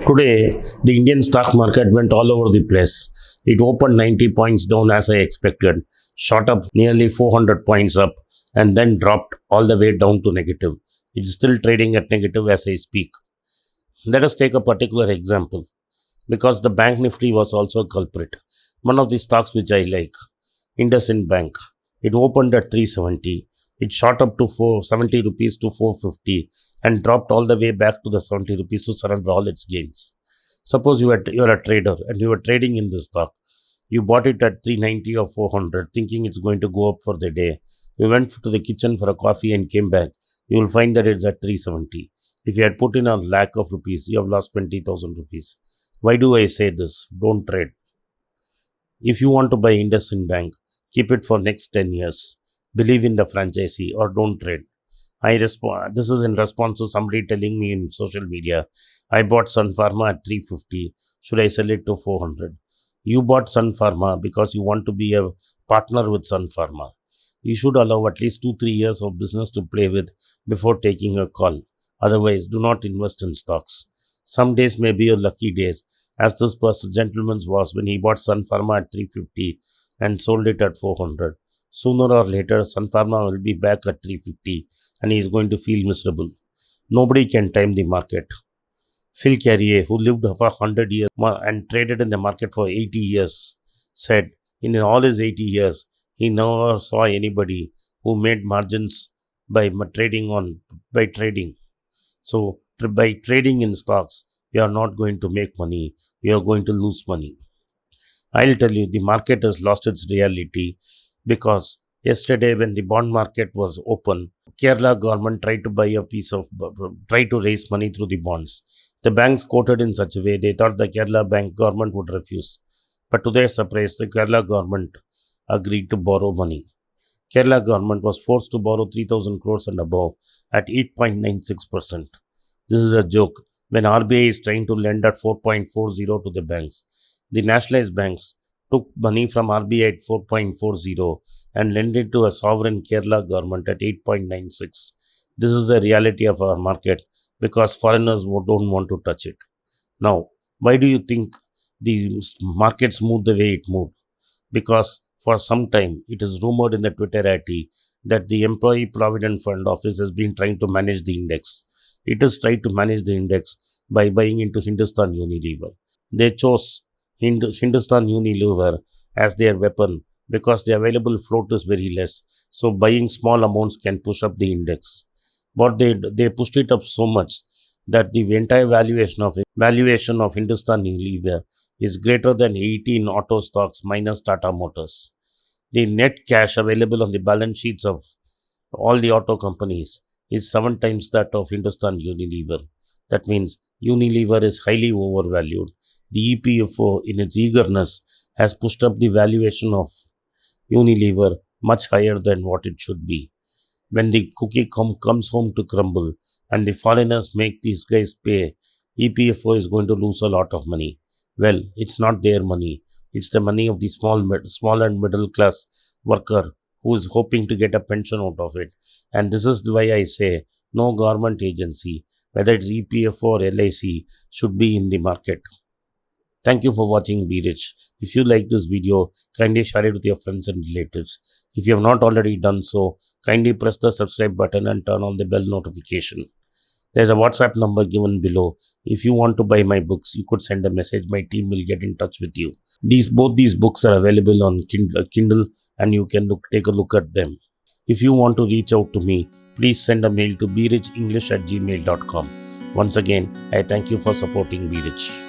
Today, the Indian stock market went all over the place. It opened 90 points down as I expected, shot up nearly 400 points up, and then dropped all the way down to negative. It is still trading at negative as I speak. Let us take a particular example because the bank nifty was also a culprit. One of the stocks which I like, IndusInd Bank. It opened at 370. It shot up to 470 rupees to 450 and dropped all the way back to the 70 rupees to surrender all its gains. Suppose you're a trader and you are trading in this stock. You bought it at 390 or 400 thinking it's going to go up for the day. You went to the kitchen for a coffee and came back. You will find that it's at 370. If you had put in a lakh of rupees, you have lost 20,000 rupees. Why do I say this? Don't trade. If you want to buy IndusInd Bank, keep it for next 10 years. Believe in the franchisee or don't trade. This is in response to somebody telling me in social media, I bought Sun Pharma at 350. Should I sell it to 400? You bought Sun Pharma because you want to be a partner with Sun Pharma. You should allow at least 2-3 years of business to play with before taking a call. Otherwise, do not invest in stocks. Some days may be your lucky days, as this gentleman's was when he bought Sun Pharma at 350 and sold it at 400. Sooner or later, Sun Pharma will be back at 350 and he is going to feel miserable. Nobody can time the market. Phil Carrier, who lived for 100 years and traded in the market for 80 years, said in all his 80 years, he never saw anybody who made margins by trading. So, by trading in stocks, you are not going to make money, you are going to lose money. I'll tell you, the market has lost its reality because yesterday when the bond market was open, Kerala government tried to raise money through the bonds. The banks quoted in such a way, they thought the Kerala bank government would refuse. But to their surprise, the Kerala government agreed to borrow money. Kerala government was forced to borrow 3,000 crores and above at 8.96%. This is a joke. When RBI is trying to lend at 4.40 to the banks, the nationalized banks took money from RBI at 4.40 and lent it to a sovereign Kerala government at 8.96. This is the reality of our market because foreigners don't want to touch it. Now, why do you think the markets moved the way it moved? Because for some time, it is rumored in the Twitterati that the Employee Provident Fund Office has been trying to manage the index. It has tried to manage the index by buying into Hindustan Unilever. They chose Hindustan Unilever as their weapon because the available float is very less. So buying small amounts can push up the index. But they pushed it up so much that the entire valuation of Hindustan Unilever is greater than 18 auto stocks minus Tata Motors. The net cash available on the balance sheets of all the auto companies is 7 times that of Hindustan Unilever. That means Unilever is highly overvalued. The EPFO, in its eagerness, has pushed up the valuation of Unilever much higher than what it should be. When the cookie comes home to crumble and the foreigners make these guys pay, EPFO is going to lose a lot of money. Well, it's not their money. It's the money of the small and middle class worker who is hoping to get a pension out of it. And this is why I say no government agency, whether it's EPFO or LIC, should be in the market. Thank you for watching Berich. If you like this video, kindly share it with your friends and relatives. If you have not already done so, kindly press the subscribe button and turn on the bell notification. There's a WhatsApp number given below. If you want to buy my books, you could send a message. My team will get in touch with you. Both these books are available on Kindle and you can take a look at them. If you want to reach out to me, please send a mail to berichenglish@gmail.com. Once again, I thank you for supporting Berich.